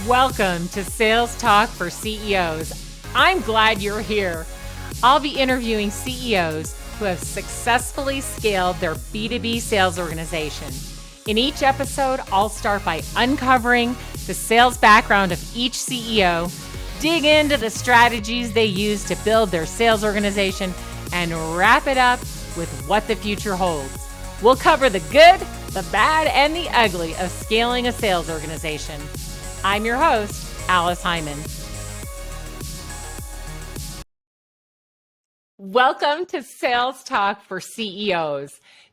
Welcome to Sales Talk for CEOs. I'm glad you're here. I'll be interviewing CEOs who have successfully scaled their B2B sales organization. In each episode, I'll start by uncovering the sales background of each CEO, dig into the strategies they use to build their sales organization, and wrap it up with what the future holds. We'll cover the good, the bad, and the ugly of scaling a sales organization. I'm your host, Alice Heiman. Welcome to Sales Talk for CEOs.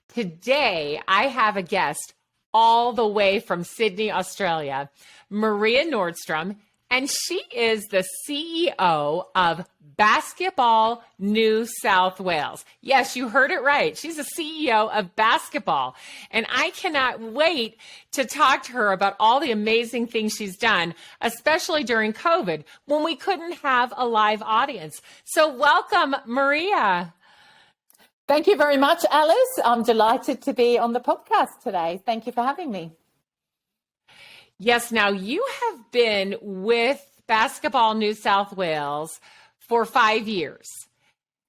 Today, I have a guest all the way from Sydney, Australia, Maria Nordstrom, and she is the CEO of Basketball New South Wales. Yes, you heard it right. She's the CEO of Basketball. And I cannot wait to talk to her about all the amazing things she's done, especially during COVID when we couldn't have a live audience. So welcome, Maria. Thank you very much, Alice. I'm delighted to be on the podcast today. Thank you for having me. Yes, now you have been with Basketball New South Wales for 5 years.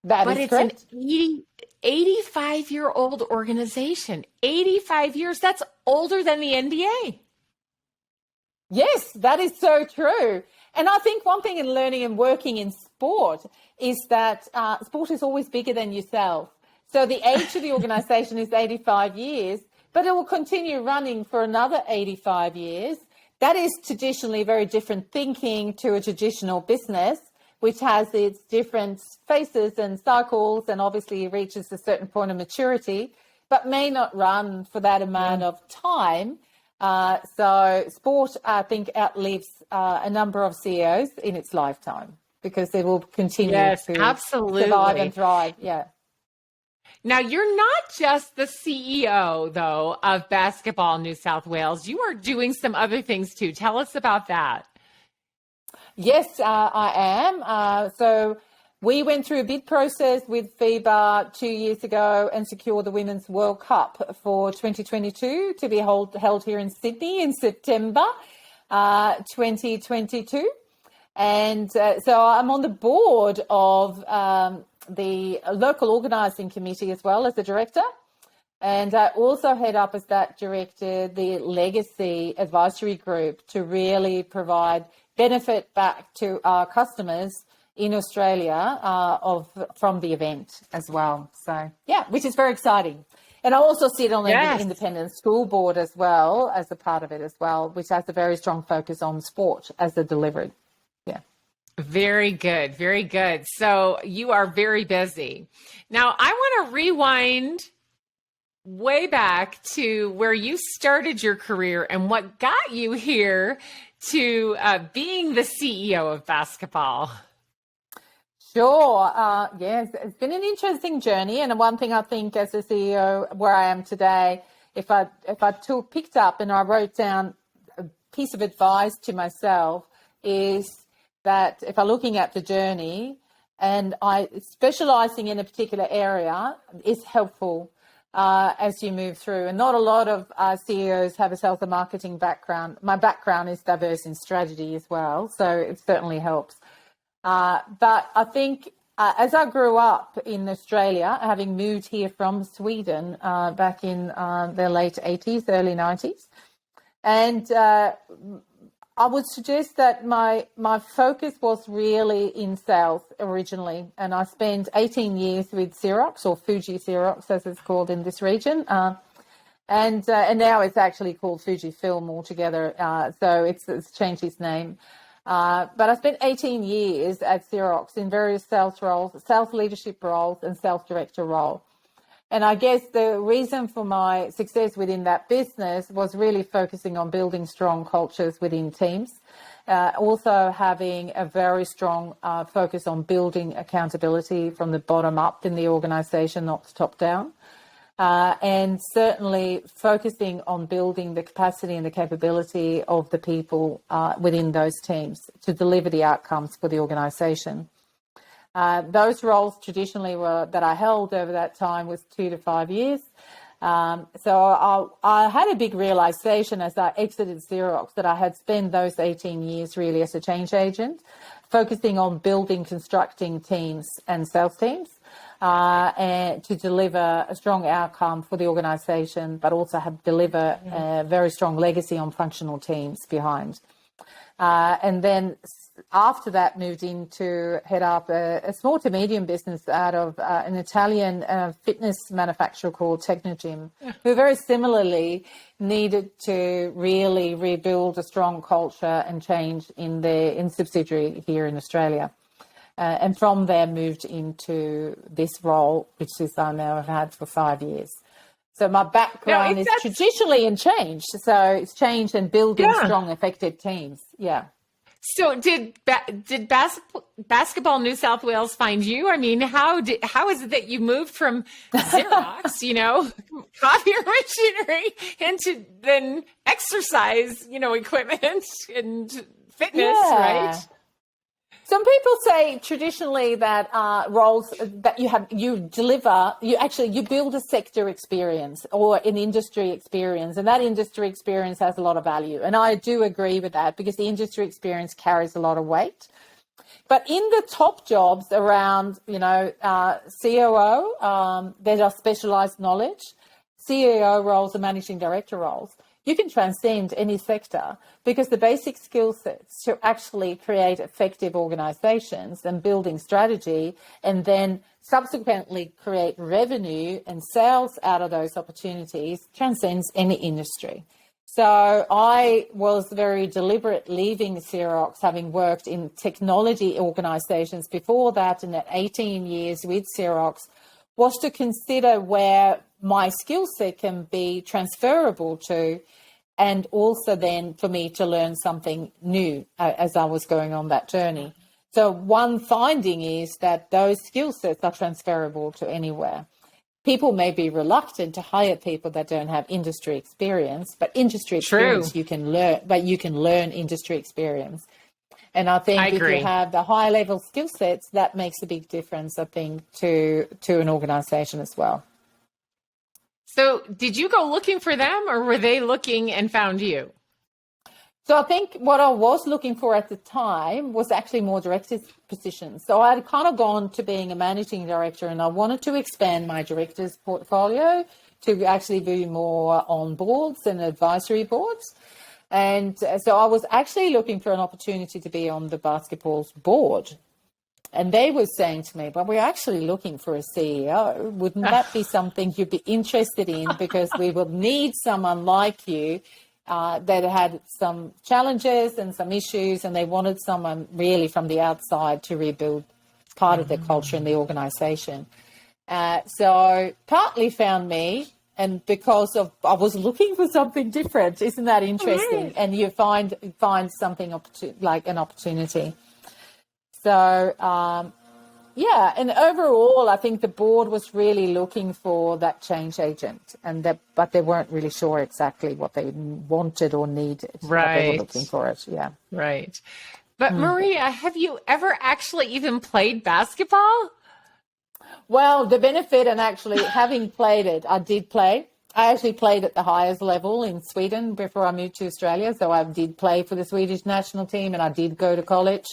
But it's correct. An 85-year-old organization. 85 years, that's older than the NBA. Yes, that is so true. And I think one thing in learning and working in sport is that sport is always bigger than yourself. So the age of the organization is 85 years, but it will continue running for another 85 years. That is traditionally very different thinking to a traditional business, which has its different phases and cycles and obviously reaches a certain point of maturity, but may not run for that amount of time. So sport, I think, outlives a number of CEOs in its lifetime because they will continue to survive and thrive. Yeah. Now, you're not just the CEO, though, of Basketball New South Wales. You are doing some other things, too. Tell us about that. Yes, I am. So we went through a bid process with FIBA 2 years ago and secured the Women's World Cup for 2022 to be held here in Sydney in September 2022. And so I'm on the board of the local organising committee as well as the director. And I also head up as that director the legacy advisory group to really provide benefit back to our customers in Australia from the event as well. So, yeah, which is very exciting. And I also sit on the independent school board as well as a part of it as well, which has a very strong focus on sport as a delivery. Yeah. Very good. Very good. So you are very busy. Now, I want to rewind way back to where you started your career and what got you here to being the CEO of Basketball. Sure. Yes, it's been an interesting journey. And one thing I think as a CEO where I am today, if I picked up and I wrote down a piece of advice to myself is that if I'm looking at the journey and specializing in a particular area is helpful as you move through. And not a lot of CEOs have a sales and marketing background. My background is diverse in strategy as well, so it certainly helps. But I think as I grew up in Australia, having moved here from Sweden back in the late 80s, early 90s, and I would suggest that my focus was really in sales originally, and I spent 18 years with Xerox, or Fuji Xerox as it's called in this region, and now it's actually called Fujifilm altogether, so it's changed its name. But I spent 18 years at Xerox in various sales roles, sales leadership roles, and sales director role. And I guess the reason for my success within that business was really focusing on building strong cultures within teams, also having a very strong focus on building accountability from the bottom up in the organization, not the top down, and certainly focusing on building the capacity and the capability of the people within those teams to deliver the outcomes for the organization. Those roles traditionally that I held over that time was 2 to 5 years. So I had a big realization as I exited Xerox that I had spent those 18 years really as a change agent, focusing on building, constructing teams and sales teams, and to deliver a strong outcome for the organization, but also deliver a very strong legacy on functional teams behind. And then after that moved into head up a small to medium business out of an Italian fitness manufacturer called Technogym, who very similarly needed to really rebuild a strong culture and change in subsidiary here in Australia. And from there moved into this role, which is I now have had for 5 years. So my background is traditionally in change. So it's change and building strong, effective teams. Yeah. So did Basketball New South Wales find you? I mean, how is it that you moved from Xerox, copier machinery, into then exercise, equipment and fitness, right? Some people say traditionally that roles that you build a sector experience or an industry experience, and that industry experience has a lot of value. And I do agree with that because the industry experience carries a lot of weight. But in the top jobs around, COO, there are specialized knowledge, CEO roles and managing director roles. You can transcend any sector because the basic skill sets to actually create effective organizations and building strategy and then subsequently create revenue and sales out of those opportunities transcends any industry. So I was very deliberate leaving Xerox, having worked in technology organizations before that, and that 18 years with Xerox was to consider where my skill set can be transferable to, and also then for me to learn something new as I was going on that journey. So one finding is that those skill sets are transferable to anywhere. People may be reluctant to hire people that don't have industry experience, but industry experience you can learn, but you can learn industry experience. And I think if you have the high level skill sets, that makes a big difference, I think, to an organization as well. So did you go looking for them, or were they looking and found you? So I think what I was looking for at the time was actually more director positions. So I had kind of gone to being a managing director, and I wanted to expand my director's portfolio to actually be more on boards and advisory boards. And so I was actually looking for an opportunity to be on the basketball's board. And they were saying to me, but we're actually looking for a CEO. Wouldn't that be something you'd be interested in? Because we will need someone like you that had some challenges and some issues, and they wanted someone really from the outside to rebuild part of the culture in the organization. So partly found me, and because I was looking for something different. Isn't that interesting? And you find something like an opportunity. So, and overall, I think the board was really looking for that change agent, but they weren't really sure exactly what they wanted or needed. Right. But they were looking for it, Right. But Maria, have you ever actually even played basketball? Well, the benefit and actually having played it, I did play. I actually played at the highest level in Sweden before I moved to Australia. So I did play for the Swedish national team, and I did go to college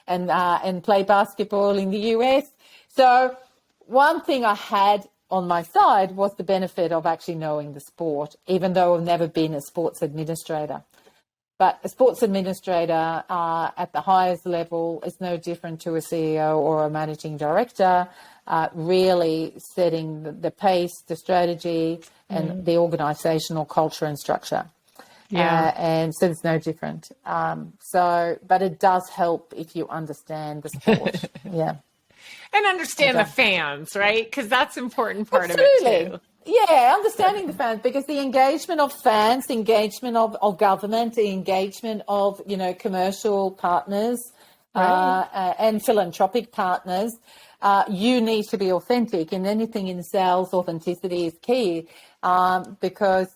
and play basketball in the US. So one thing I had on my side was the benefit of actually knowing the sport, even though I've never been a sports administrator. But a sports administrator at the highest level is no different to a CEO or a managing director, really setting the pace, the strategy, and the organizational culture and structure. And so it's no different. But it does help if you understand the sport. And understand the fans, right? Because that's an important part of it too. Yeah, understanding the fans, because the engagement of fans, the engagement of government, the engagement of, commercial partners and philanthropic partners, you need to be authentic. In anything in sales, authenticity is key. Because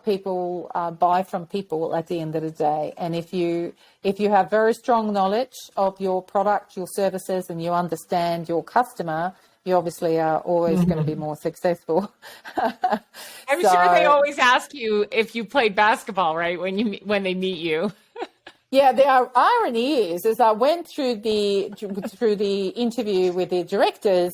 people buy from people at the end of the day. And if you have very strong knowledge of your product, your services, and you understand your customer, you obviously are always going to be more successful. I'm sure they always ask you if you played basketball, right? When they meet you. Yeah, the irony is, as I went through the interview with the directors,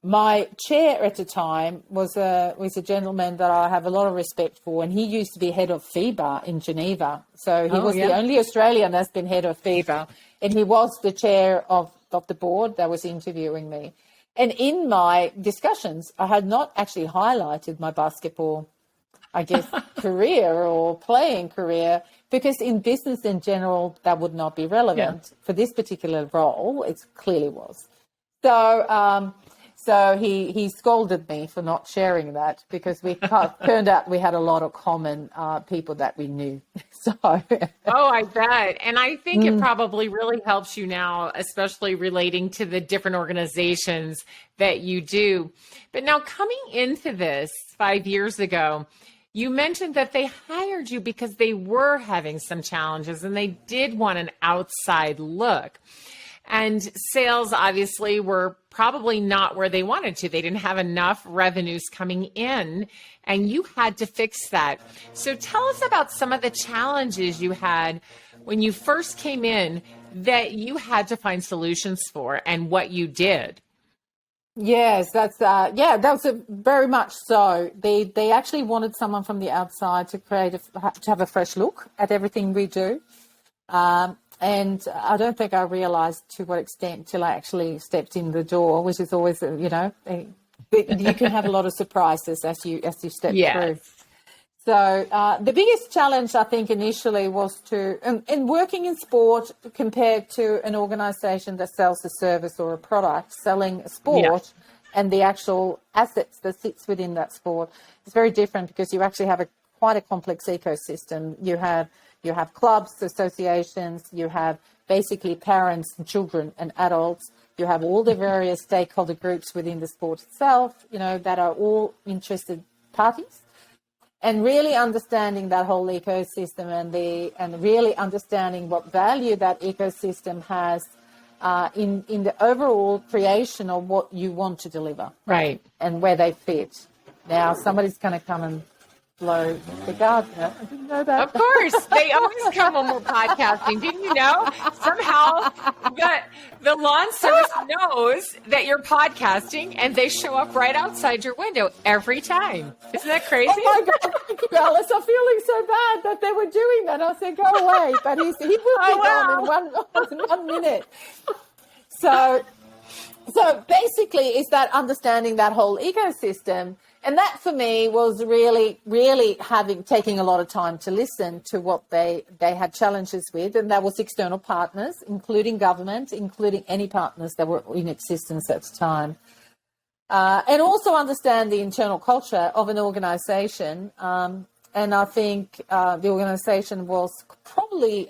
my chair at the time was a gentleman that I have a lot of respect for, and he used to be head of FIBA in Geneva. So he was the only Australian that's been head of FIBA, and he was the chair of the board that was interviewing me. And in my discussions, I had not actually highlighted my basketball, I guess, career or playing career, because in business in general, that would not be relevant. For this particular role, it clearly was. So he scolded me for not sharing that, because we turned out we had a lot of common people that we knew. So Oh, I bet. And I think it probably really helps you now, especially relating to the different organizations that you do. But now coming into this 5 years ago, you mentioned that they hired you because they were having some challenges and they did want an outside look. And sales obviously were probably not where they wanted to. They didn't have enough revenues coming in, and you had to fix that. So tell us about some of the challenges you had when you first came in that you had to find solutions for, and what you did. Yes, that was very much so. They actually wanted someone from the outside to have a fresh look at everything we do. And I don't think I realised to what extent till I actually stepped in the door, which is always, you can have a lot of surprises as you step through. So the biggest challenge, I think, initially was in working in sport compared to an organisation that sells a service or a product, selling a sport and the actual assets that sits within that sport is very different, because you actually have quite a complex ecosystem. You have clubs, associations, you have basically parents, children and adults. You have all the various stakeholder groups within the sport itself, that are all interested parties. And really understanding that whole ecosystem and really understanding what value that ecosystem has in the overall creation of what you want to deliver. Right. And where they fit. Now, somebody's going to come and blow the gardener. I didn't know that. Of course. They always come when we're podcasting. Didn't you know? Somehow the lawn service knows that you're podcasting, and they show up right outside your window every time. Isn't that crazy? Oh my God, thank you, Alice. I'm feeling so bad that they were doing that. I said, go away. But he will be gone in one minute. So basically, is that understanding that whole ecosystem. And that for me was really, really taking a lot of time to listen to what they had challenges with. And that was external partners, including government, including any partners that were in existence at the time. And also understand the internal culture of an organization. And I think the organization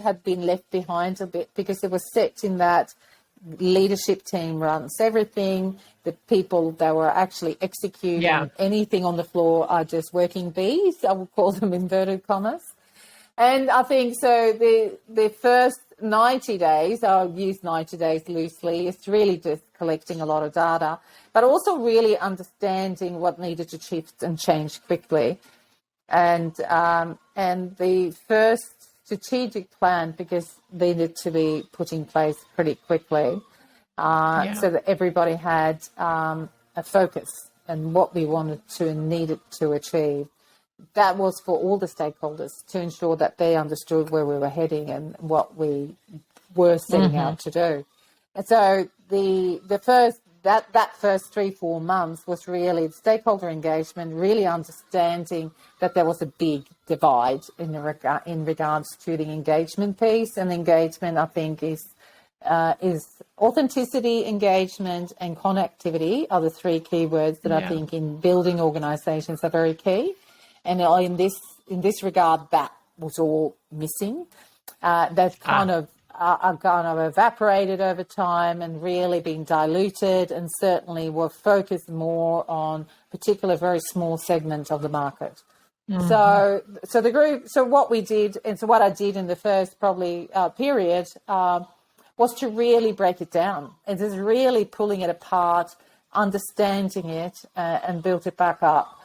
had been left behind a bit, because it was set in that leadership team runs everything. The people that were actually executing anything on the floor are just working bees. I would call them inverted commas. And I think so the first 90 days, I'll use 90 days loosely, it's really just collecting a lot of data, but also really understanding what needed to shift and change quickly. And the first strategic plan, because they needed to be put in place pretty quickly, so that everybody had a focus and what we wanted to and needed to achieve. That was for all the stakeholders, to ensure that they understood where we were heading and what we were setting out to do. And so the first that first 3-4 months was really stakeholder engagement, really understanding that there was a big divide in regards to the engagement piece. And engagement, I think, is authenticity, engagement, and connectivity are the three key words that I think in building organisations are very key. And in this regard, that was all missing. That kind of evaporated over time and really been diluted, and certainly were focused more on particular very small segment of the market. So the group. So what we did, and so what I did in the first probably period was to really break it down. It is really pulling it apart, understanding it, and build it back up.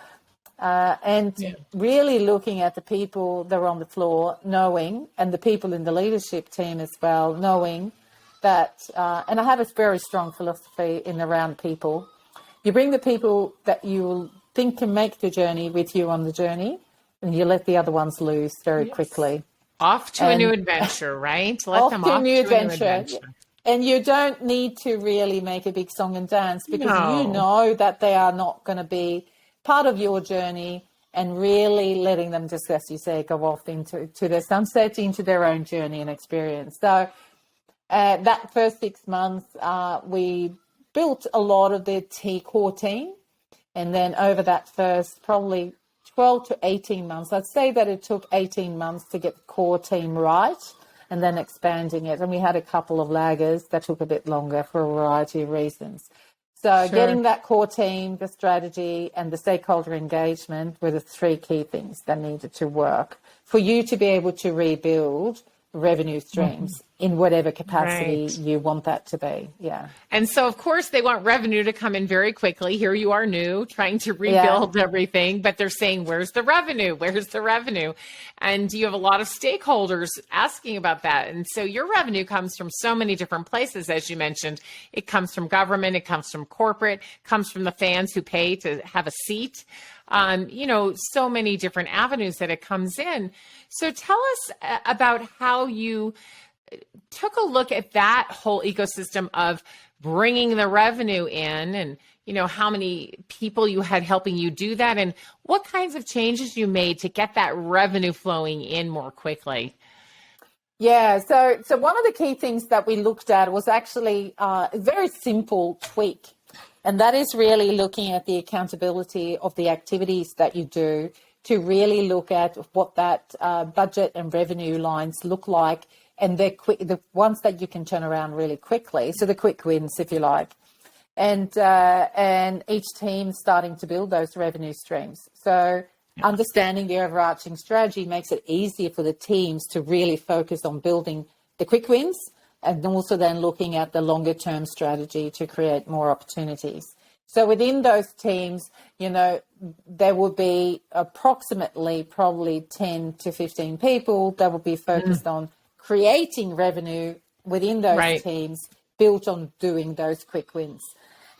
Really looking at the people that are on the floor, knowing, and the people in the leadership team as well, knowing that, and I have a very strong philosophy in around people. You bring the people that you think can make the journey with you on the journey, and you let the other ones loose very quickly. Off to a new adventure, right? Let them off to a new adventure. And you don't need to really make a big song and dance, because you know that they are not going to be part of your journey, and really letting them just, as you say, go off into the sunset, into their own journey and experience. So that first 6 months, we built a lot of the core team. And then over that first probably 12 to 18 months, I'd say that it took 18 months to get the core team right, and then expanding it. And we had a couple of laggers that took a bit longer for a variety of reasons. So getting that core team, the strategy, and the stakeholder engagement were the three key things that needed to work for you to be able to rebuild revenue streams in whatever capacity you want that to be. Yeah. And so, of course, they want revenue to come in very quickly. Here you are new, trying to rebuild everything, but they're saying, where's the revenue? Where's the revenue? And you have a lot of stakeholders asking about that. And so your revenue comes from so many different places, as you mentioned. It comes from government, it comes from corporate, comes from the fans who pay to have a seat. So many different avenues that it comes in. So tell us about how you took a look at that whole ecosystem of bringing the revenue in, and, how many people you had helping you do that, and what kinds of changes you made to get that revenue flowing in more quickly. Yeah, so one of the key things that we looked at was actually a very simple tweak. And that is really looking at the accountability of the activities that you do, to really look at what that budget and revenue lines look like, and the ones that you can turn around really quickly. So the quick wins, if you like, and each team starting to build those revenue streams. So understanding the overarching strategy makes it easier for the teams to really focus on building the quick wins, and also then looking at the longer term strategy to create more opportunities. So within those teams, there will be approximately probably 10 to 15 people that will be focused on creating revenue within those teams, built on doing those quick wins.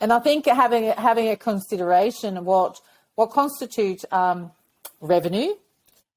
And I think having a consideration of what constitutes revenue,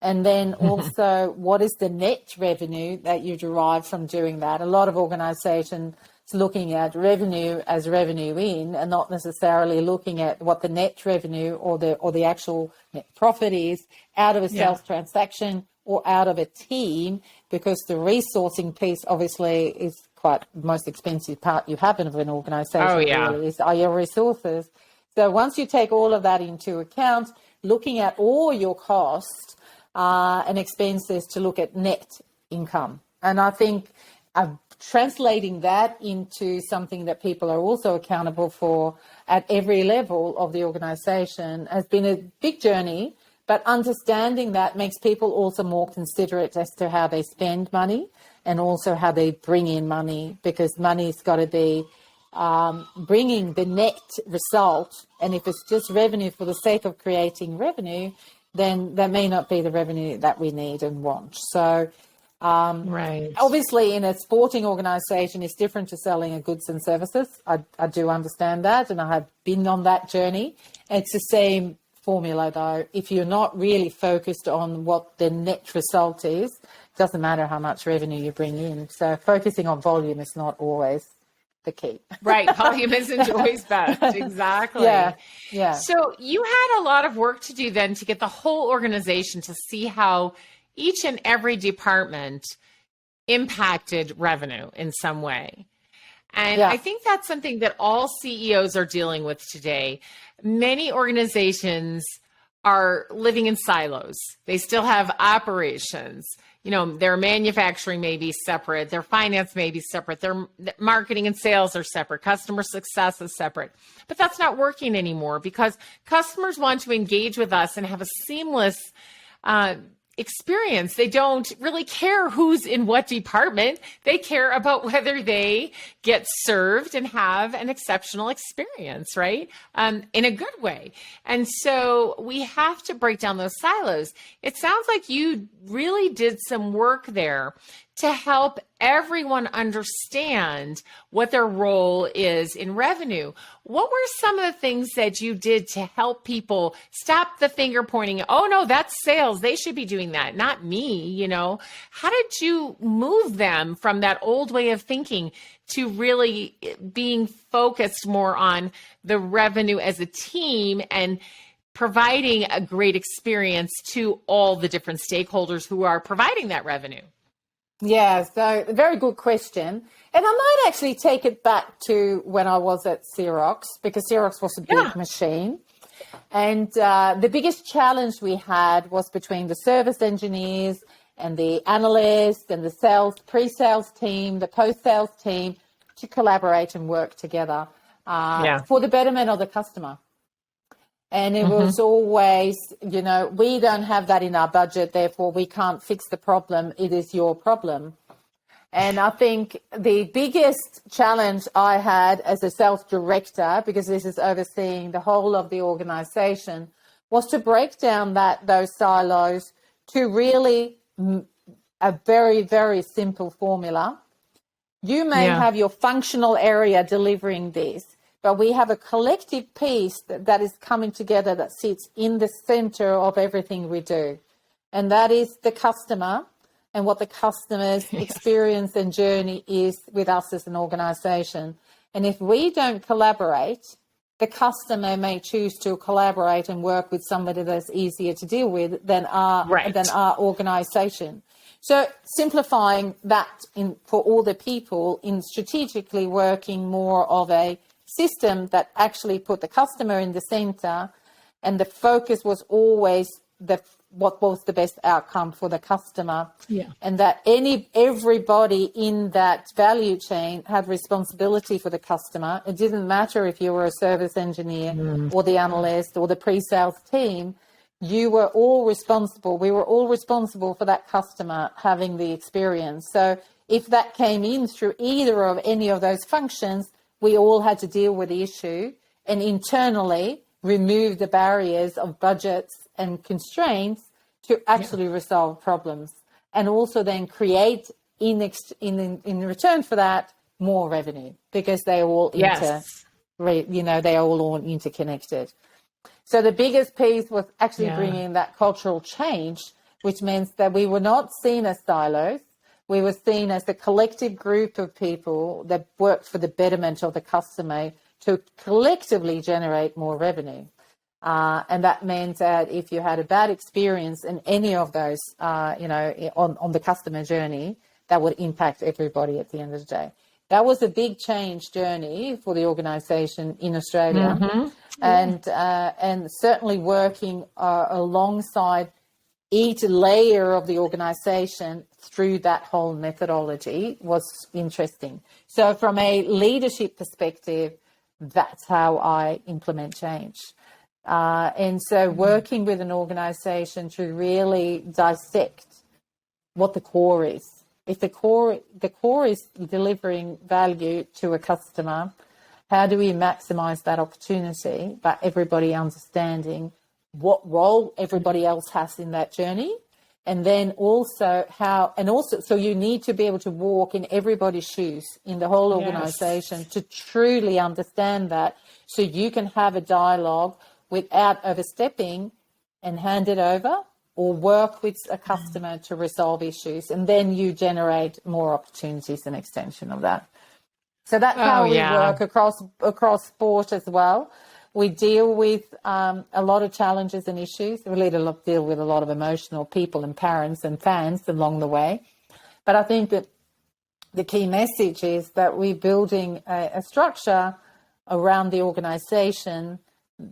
and then also what is the net revenue that you derive from doing that. A lot of organizations looking at revenue as revenue in, and not necessarily looking at what the net revenue or the actual net profit is out of a sales transaction or out of a team, because the resourcing piece obviously is quite the most expensive part you have of an organization. Really are your resources. So once you take all of that into account, looking at all your costs and expenses to look at net income. And I think translating that into something that people are also accountable for at every level of the organization has been a big journey, but understanding that makes people also more considerate as to how they spend money, and also how they bring in money, because money's got to be bringing the net result. And if it's just revenue for the sake of creating revenue, then that may not be the revenue that we need and want. So obviously in a sporting organization, it's different to selling goods and services. I do understand that, and I have been on that journey. It's the same formula though. If you're not really focused on what the net result is, it doesn't matter how much revenue you bring in. So focusing on volume is not always the key. Volume isn't always best. Exactly. Yeah. So you had a lot of work to do then to get the whole organization to see how each and every department impacted revenue in some way. And I think that's something that all CEOs are dealing with today. Many organizations are living in silos. They still have operations. Their manufacturing may be separate, their finance may be separate, their marketing and sales are separate, customer success is separate. But that's not working anymore, because customers want to engage with us and have a seamless experience. They don't really care who's in what department. They care about whether they get served and have an exceptional experience, right? In a good way. And so we have to break down those silos. It sounds like you really did some work there to help everyone understand what their role is in revenue. What were some of the things that you did to help people stop the finger pointing? Oh, no, that's sales. They should be doing that, not me, you know? How did you move them from that old way of thinking to really being focused more on the revenue as a team and providing a great experience to all the different stakeholders who are providing that revenue? Yeah, so very good question. And I might actually take it back to when I was at Xerox, because Xerox was a big machine. And the biggest challenge we had was between the service engineers and the analysts and the sales, pre-sales team, the post-sales team, to collaborate and work together for the betterment of the customer. And it was always, you know, we don't have that in our budget, therefore we can't fix the problem. It is your problem. And I think the biggest challenge I had as a sales director, because this is overseeing the whole of the organization, was to break down those silos to really a very, very simple formula. You may have your functional area delivering this, but we have a collective piece that is coming together that sits in the center of everything we do. And that is the customer and what the customer's experience and journey is with us as an organization. And if we don't collaborate, the customer may choose to collaborate and work with somebody that's easier to deal with than our organization. So simplifying that for all the people in strategically working more of a system that actually put the customer in the center, and the focus was always what was the best outcome for the customer, and that everybody in that value chain had responsibility for the customer. It didn't matter if you were a service engineer or the analyst or the pre-sales team. You were all responsible. We were all responsible for that customer having the experience. So if that came in through either of any of those functions, we all had to deal with the issue and internally remove the barriers of budgets and constraints to actually resolve problems, and also then create in return for that more revenue, because they are all they are all interconnected. So the biggest piece was actually bringing that cultural change, which means that we were not seen as silos. We were seen as a collective group of people that worked for the betterment of the customer to collectively generate more revenue. And that meant that if you had a bad experience in any of those, on the customer journey, that would impact everybody at the end of the day. That was a big change journey for the organisation in Australia, and certainly working alongside each layer of the organisation through that whole methodology was interesting. So from a leadership perspective, that's how I implement change. And so working with an organisation to really dissect what the core is. If the core is delivering value to a customer, how do we maximise that opportunity by everybody understanding what role everybody else has in that journey? And then also so you need to be able to walk in everybody's shoes in the whole organisation to truly understand that, so you can have a dialogue without overstepping and hand it over, or work with a customer to resolve issues, and then you generate more opportunities and extension of that. So that's how we work across sport as well. We deal with a lot of challenges and issues. We deal with a lot of emotional people and parents and fans along the way. But I think that the key message is that we're building a structure around the organisation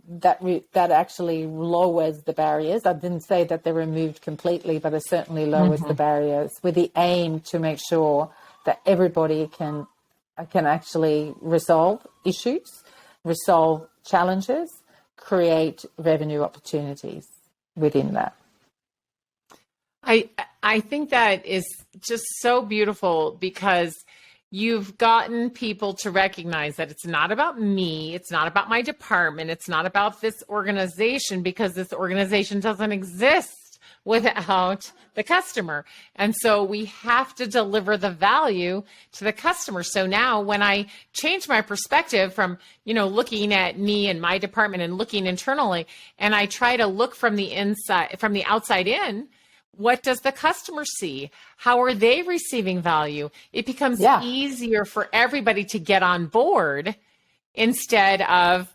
that actually lowers the barriers. I didn't say that they're removed completely, but it certainly lowers the barriers, with the aim to make sure that everybody can actually resolve issues, resolve challenges, create revenue opportunities within that. I I think that is just so beautiful because you've gotten people to recognize that it's not about me, it's not about my department, it's not about this organization because this organization doesn't exist without the customer. And so we have to deliver the value to the customer. So now when I change my perspective from, looking at me and my department and looking internally, and I try to look from the inside, from the outside in, what does the customer see? How are they receiving value? It becomes easier for everybody to get on board instead of,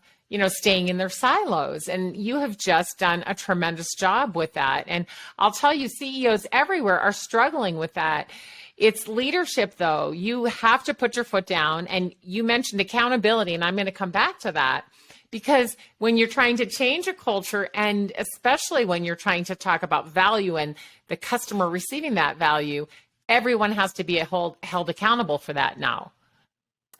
staying in their silos. And you have just done a tremendous job with that. And I'll tell you, CEOs everywhere are struggling with that. It's leadership, though. You have to put your foot down. And you mentioned accountability, and I'm going to come back to that. Because when you're trying to change a culture, and especially when you're trying to talk about value and the customer receiving that value, everyone has to be held accountable for that now.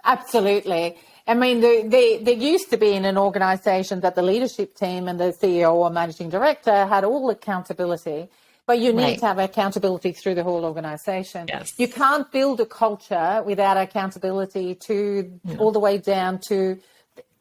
Absolutely. I mean, there used to be in an organization that the leadership team and the CEO or managing director had all accountability, but you need to have accountability through the whole organization. Yes. You can't build a culture without accountability all the way down to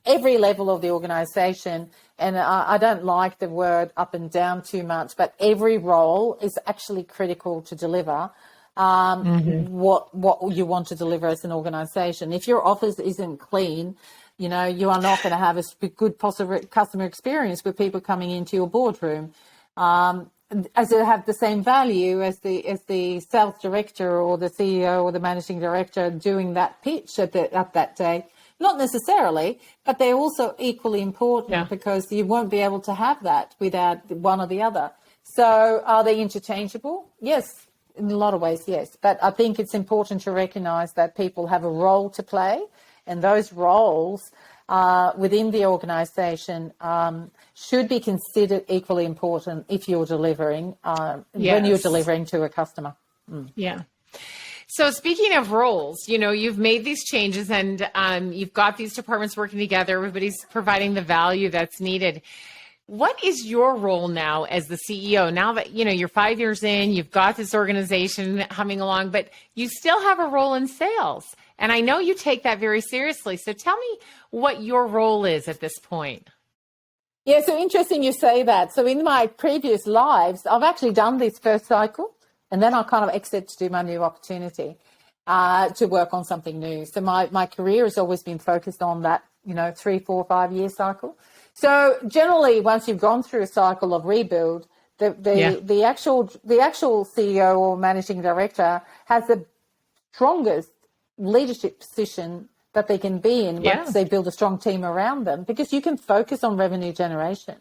every level of the organization. And I don't like the word up and down too much, but every role is actually critical to deliver what you want to deliver as an organization. If your office isn't clean, you are not going to have a good possible customer experience with people coming into your boardroom. As it have the same value as the sales director or the CEO or the managing director doing that pitch at that day. Not necessarily, but they're also equally important because you won't be able to have that without one or the other. So are they interchangeable? Yes, in a lot of ways, yes. But I think it's important to recognize that people have a role to play, and those roles within the organization should be considered equally important if you're delivering, when you're delivering to a customer. Yeah. So speaking of roles, you've made these changes and you've got these departments working together. Everybody's providing the value that's needed. What is your role now as the CEO? Now that, you're 5 years in, you've got this organization humming along, but you still have a role in sales. And I know you take that very seriously. So tell me what your role is at this point. Yeah, so interesting you say that. So in my previous lives, I've actually done this first cycle. And then I kind of exit to do my new opportunity to work on something new. So my career has always been focused on that, 3, 4, 5 year cycle. So generally, once you've gone through a cycle of rebuild, the actual CEO or managing director has the strongest leadership position that they can be in once they build a strong team around them, because you can focus on revenue generation.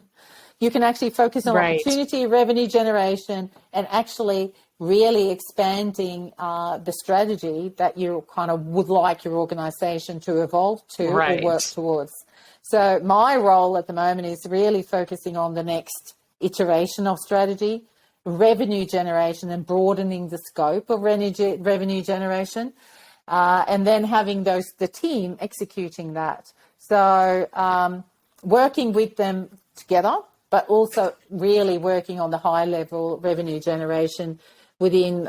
You can actually focus on opportunity, revenue generation, and actually really expanding the strategy that you kind of would like your organization to evolve to or work towards. So my role at the moment is really focusing on the next iteration of strategy, revenue generation, and broadening the scope of revenue generation, and then having the team executing that. So working with them together, but also really working on the high level revenue generation within,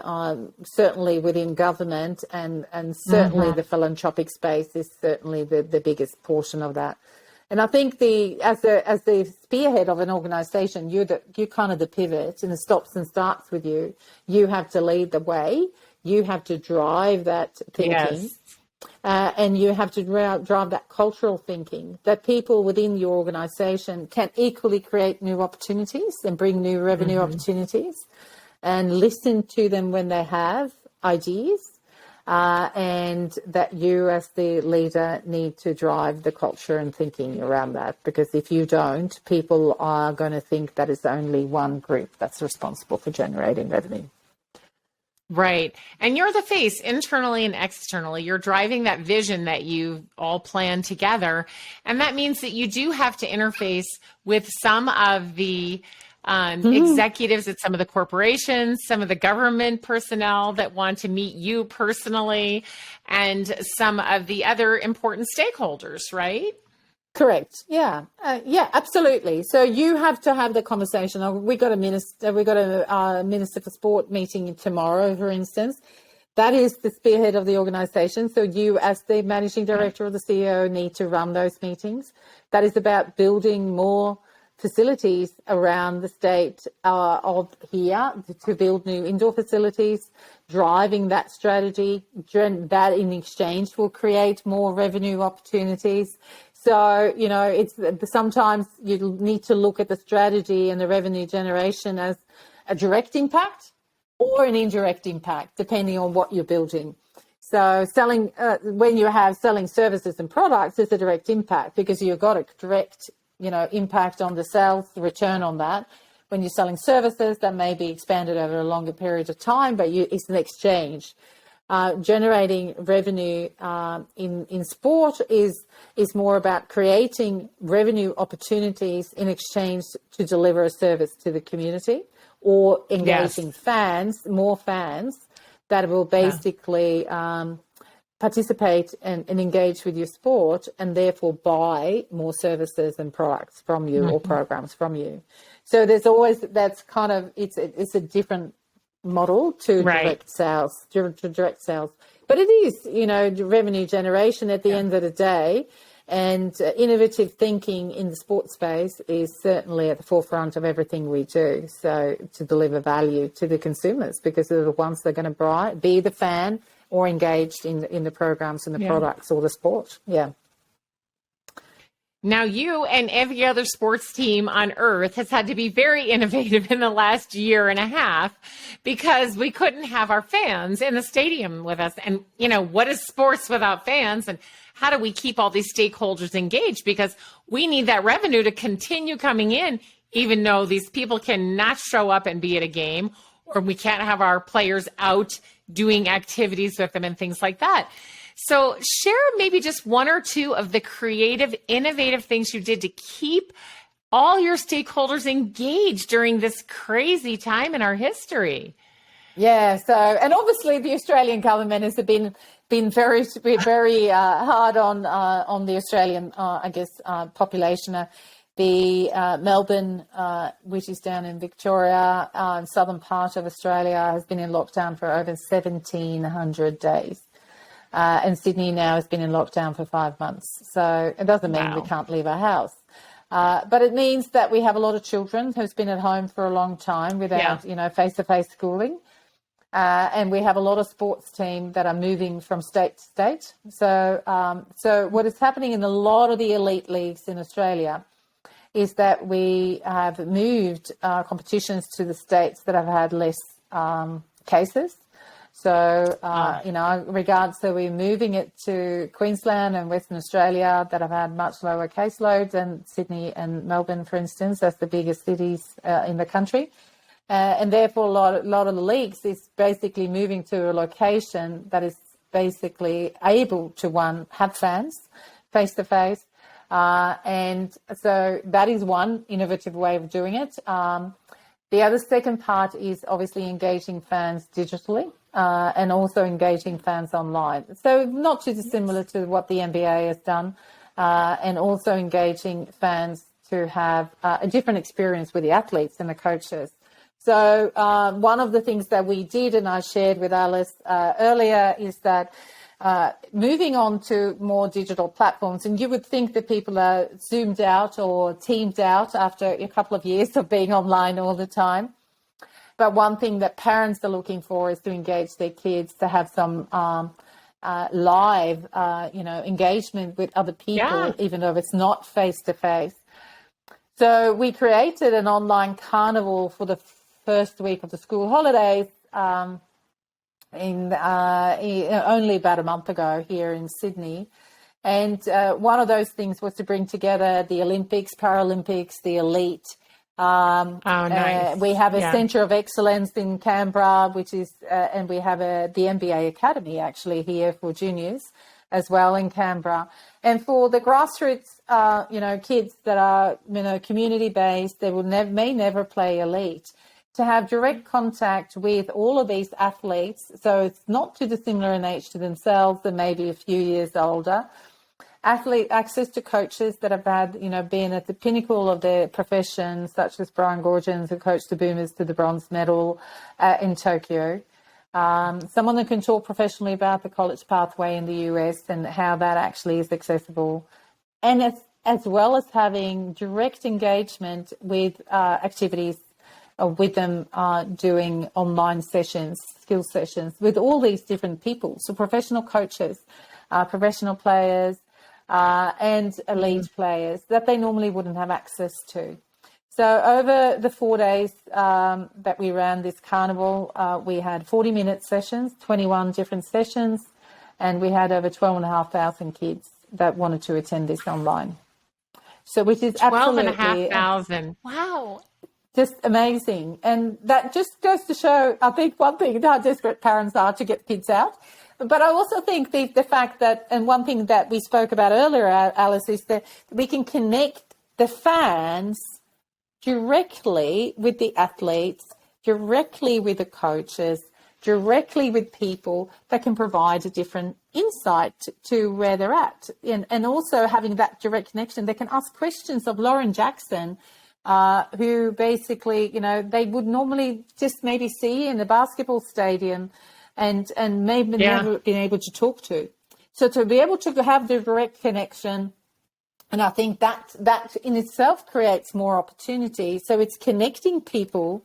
certainly within government, and certainly the philanthropic space is certainly the biggest portion of that. And I think as the spearhead of an organisation, you're kind of the pivot, and it stops and starts with you. You have to lead the way. You have to drive that thinking. And you have to drive that cultural thinking that people within your organisation can equally create new opportunities and bring new revenue opportunities, and listen to them when they have ideas, and that you as the leader need to drive the culture and thinking around that, because if you don't, people are going to think that it's only one group that's responsible for generating revenue. Right. And you're the face internally and externally. You're driving that vision that you all plan together. And that means that you do have to interface with some of the executives at some of the corporations, some of the government personnel that want to meet you personally, and some of the other important stakeholders, right? Correct. Yeah. Yeah, absolutely. So you have to have the conversation. We got a minister for sport meeting tomorrow, for instance. That is the spearhead of the organization. So you, as the managing director or the CEO, need to run those meetings. That is about building more facilities around the state of here to build new indoor facilities, driving that strategy. That in exchange will create more revenue opportunities. So, it's sometimes you need to look at the strategy and the revenue generation as a direct impact or an indirect impact, depending on what you're building. So when you have selling services and products, it's a direct impact because you've got a direct, impact on the sales, the return on that. When you're selling services, that may be expanded over a longer period of time, but it's an exchange. Generating revenue in sport is more about creating revenue opportunities in exchange to deliver a service to the community, or engaging more fans that will basically participate and engage with your sport and therefore buy more services and products from you or programs from you. So there's always, it's a different model to direct sales, but it is, revenue generation at the end of the day, and innovative thinking in the sports space is certainly at the forefront of everything we do. So to deliver value to the consumers, because they're the ones that are going to be the fan or engaged in the programs and the products or the sport. Yeah. Now, you and every other sports team on earth has had to be very innovative in the last year and a half because we couldn't have our fans in the stadium with us. And, what is sports without fans? And how do we keep all these stakeholders engaged? Because we need that revenue to continue coming in, even though these people cannot show up and be at a game, or we can't have our players out doing activities with them and things like that. So share maybe just one or two of the creative, innovative things you did to keep all your stakeholders engaged during this crazy time in our history. Yeah. So, and obviously the Australian government has been very, very hard on the Australian, population. The Melbourne, which is down in Victoria, southern part of Australia, has been in lockdown for over 1,700 days. And Sydney now has been in lockdown for 5 months. So it doesn't mean we can't leave our house. But it means that we have a lot of children who's been at home for a long time without, face-to-face schooling. And we have a lot of sports teams that are moving from state to state. So what is happening in a lot of the elite leagues in Australia is that we have moved competitions to the states that have had less cases. So, so we're moving it to Queensland and Western Australia that have had much lower caseloads, and Sydney and Melbourne, for instance, that's the biggest cities in the country. And therefore, a lot of the leagues is basically moving to a location that is basically able to, have fans face-to-face. And so that is one innovative way of doing it. The other second part is obviously engaging fans digitally. And also engaging fans online. So not too dissimilar to what the NBA has done, and also engaging fans to have a different experience with the athletes and the coaches. So one of the things that we did, and I shared with Alice earlier, is that moving on to more digital platforms, and you would think that people are zoomed out or teamed out after a couple of years of being online all the time. But one thing that parents are looking for is to engage their kids, to have some live, engagement with other people, even though it's not face-to-face. So we created an online carnival for the first week of the school holidays only about a month ago here in Sydney. And one of those things was to bring together the Olympics, Paralympics, the elite. Nice. We have a Centre of Excellence in Canberra, which is, and we have the NBA Academy actually here for juniors as well in Canberra. And for the grassroots, kids that are, community-based, they may never play elite, to have direct contact with all of these athletes. So it's not too dissimilar in age to themselves, they may be a few years older. access to coaches that have had, been at the pinnacle of their profession, such as Brian Gorgens, who coached the Boomers to the bronze medal in Tokyo. Someone that can talk professionally about the college pathway in the US and how that actually is accessible. And as well as having direct engagement with activities with them doing online sessions, skill sessions with all these different people. So professional coaches, professional players, and elite players that they normally wouldn't have access to. So over the 4 days that we ran this carnival, we had 40-minute sessions, 21 different sessions, and we had over 12,500 kids that wanted to attend this online. So which is absolutely 12,500. Wow. Just amazing. And that just goes to show, I think, one thing, how desperate parents are to get kids out. But I also think the fact that, and one thing that we spoke about earlier, Alice, is that we can connect the fans directly with the athletes, directly with the coaches, directly with people that can provide a different insight to where they're at. And also having that direct connection, they can ask questions of Lauren Jackson, who basically, they would normally just maybe see in a basketball stadium and maybe never been able to talk to. So to be able to have the direct connection, and I think that in itself creates more opportunity. So it's connecting people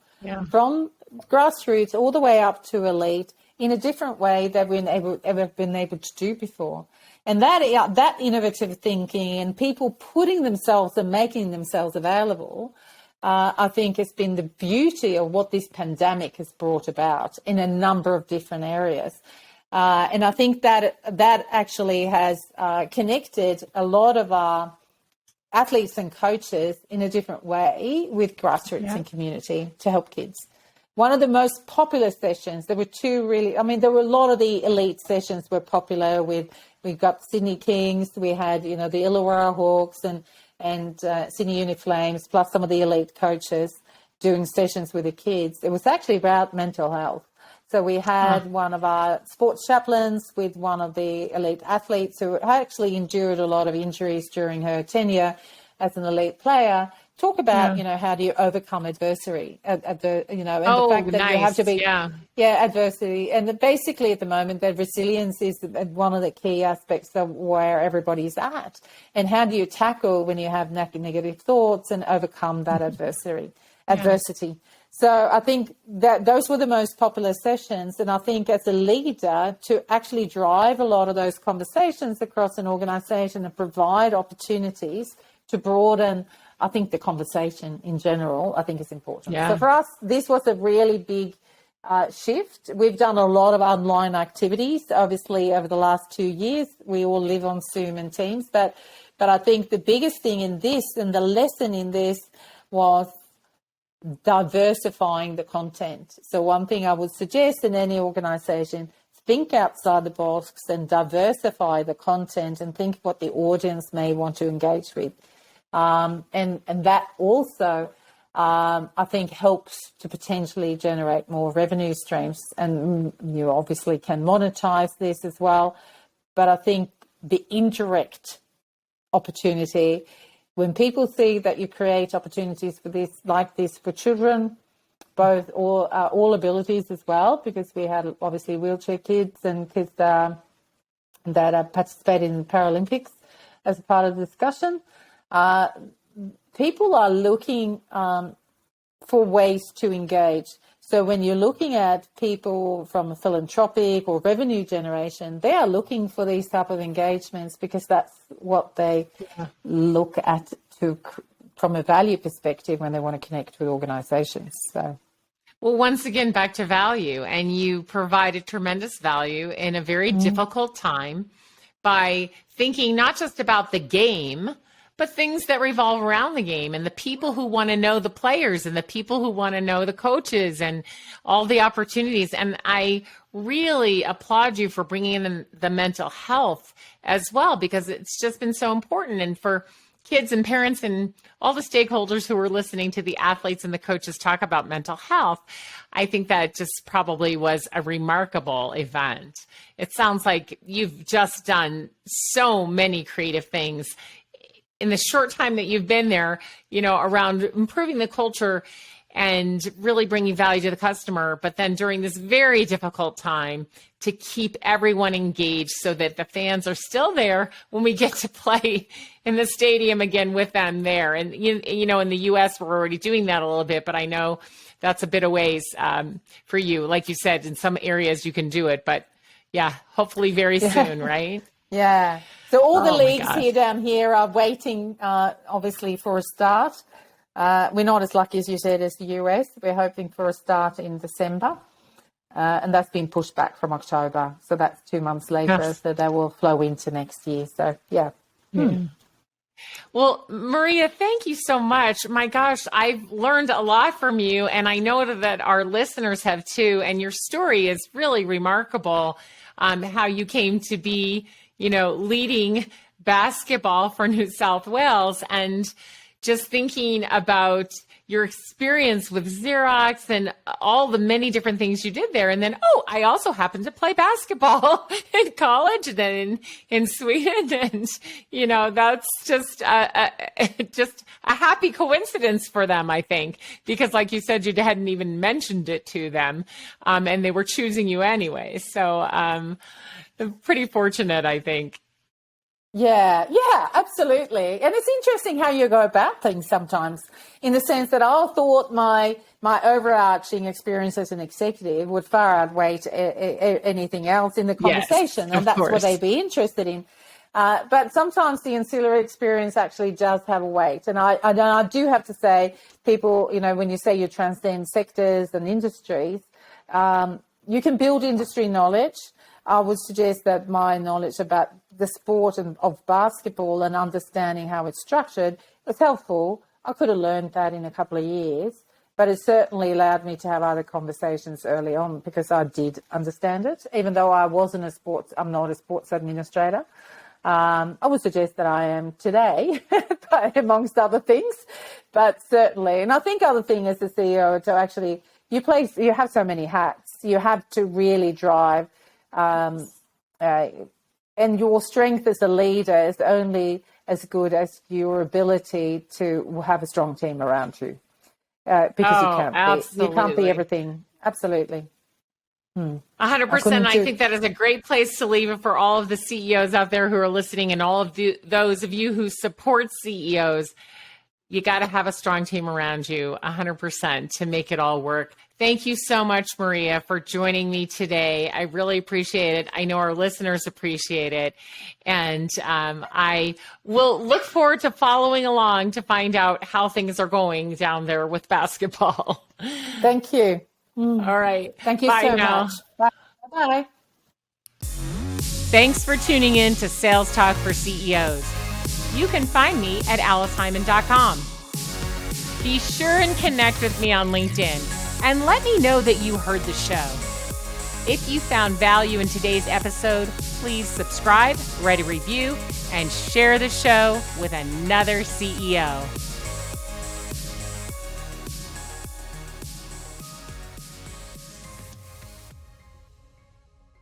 from grassroots all the way up to elite in a different way that we've ever been able to do before. And that innovative thinking and people putting themselves and making themselves available, I think has been the beauty of what this pandemic has brought about in a number of different areas. And I think that actually has connected a lot of our athletes and coaches in a different way with grassroots and community to help kids. One of the most popular sessions, there were two really, there were a lot of the elite sessions were popular we've got Sydney Kings, we had, the Illawarra Hawks and Sydney Uni Flames, plus some of the elite coaches doing sessions with the kids. It was actually about mental health. So we had one of our sports chaplains with one of the elite athletes who actually endured a lot of injuries during her tenure as an elite player. Talk about, how do you overcome adversity, and the fact that you have to be, adversity. And basically at the moment, that resilience is one of the key aspects of where everybody's at. And how do you tackle when you have negative thoughts and overcome that adversity? So I think that those were the most popular sessions. And I think as a leader, to actually drive a lot of those conversations across an organization and provide opportunities to broaden, I think, the conversation in general, I think is important. So for us, this was a really big shift. We've done a lot of online activities, obviously, over the last 2 years. We all live on Zoom and Teams. But I think the biggest thing in this and the lesson in this was diversifying the content. So one thing I would suggest in any organization, think outside the box and diversify the content and think what the audience may want to engage with. And that also, I think, helps to potentially generate more revenue streams. And you obviously can monetize this as well. But I think the indirect opportunity, when people see that you create opportunities for this, like this for children, both all abilities as well, because we had obviously wheelchair kids and kids that participate in Paralympics as a part of the discussion. People are looking for ways to engage. So when you're looking at people from a philanthropic or revenue generation, they are looking for these type of engagements because that's what they look at from a value perspective when they want to connect with organizations. So. Well, once again, back to value, and you provided tremendous value in a very difficult time by thinking not just about the game, but things that revolve around the game and the people who want to know the players and the people who want to know the coaches and all the opportunities. And I really applaud you for bringing in the mental health as well, because it's just been so important. And for kids and parents and all the stakeholders who are listening to the athletes and the coaches talk about mental health, I think that just probably was a remarkable event. It sounds like you've just done so many creative things in the short time that you've been there, around improving the culture and really bringing value to the customer. But then during this very difficult time, to keep everyone engaged so that the fans are still there when we get to play in the stadium again with them there. And, in the U.S., we're already doing that a little bit, but I know that's a bit of ways for you. Like you said, in some areas you can do it, but yeah, hopefully very soon, right? Yeah. So all the leagues down here are waiting, obviously, for a start. We're not as lucky, as you said, as the US. We're hoping for a start in December. And that's been pushed back from October. So that's 2 months later. Yes. So that will flow into next year. So, yeah. Well, Maria, thank you so much. My gosh, I've learned a lot from you, and I know that our listeners have too. And your story is really remarkable, how you came to be, leading basketball for New South Wales, and just thinking about your experience with Xerox and all the many different things you did there. And then, I also happened to play basketball in college and then in Sweden. And, that's just a happy coincidence for them, I think, because like you said, you hadn't even mentioned it to them, and they were choosing you anyway. So pretty fortunate, I think. Yeah, absolutely. And it's interesting how you go about things sometimes, in the sense that I thought my overarching experience as an executive would far outweigh anything else in the conversation. Yes, and that's what they'd be interested in. But sometimes the ancillary experience actually does have a weight. And I do have to say, people, when you say you transcend sectors and industries, you can build industry knowledge. I would suggest that my knowledge about the sport of basketball and understanding how it's structured was helpful. I could have learned that in a couple of years, but it certainly allowed me to have other conversations early on because I did understand it, even though I'm not a sports administrator. I would suggest that I am today, amongst other things, but certainly. And I think other thing as the CEO to actually, you have so many hats. You have to really drive, and your strength as a leader is only as good as your ability to have a strong team around you. Because you can't be everything. Absolutely. 100%. I think that is a great place to leave it for all of the CEOs out there who are listening, and all of those of you who support CEOs. You got to have a strong team around you, 100%, to make it all work. Thank you so much, Maria, for joining me today. I really appreciate it. I know our listeners appreciate it. And I will look forward to following along to find out how things are going down there with basketball. Thank you. All right. Thank you so much. Bye. Thanks for tuning in to Sales Talk for CEOs. You can find me at AliceHeiman.com. Be sure and connect with me on LinkedIn and let me know that you heard the show. If you found value in today's episode, please subscribe, write a review, and share the show with another CEO.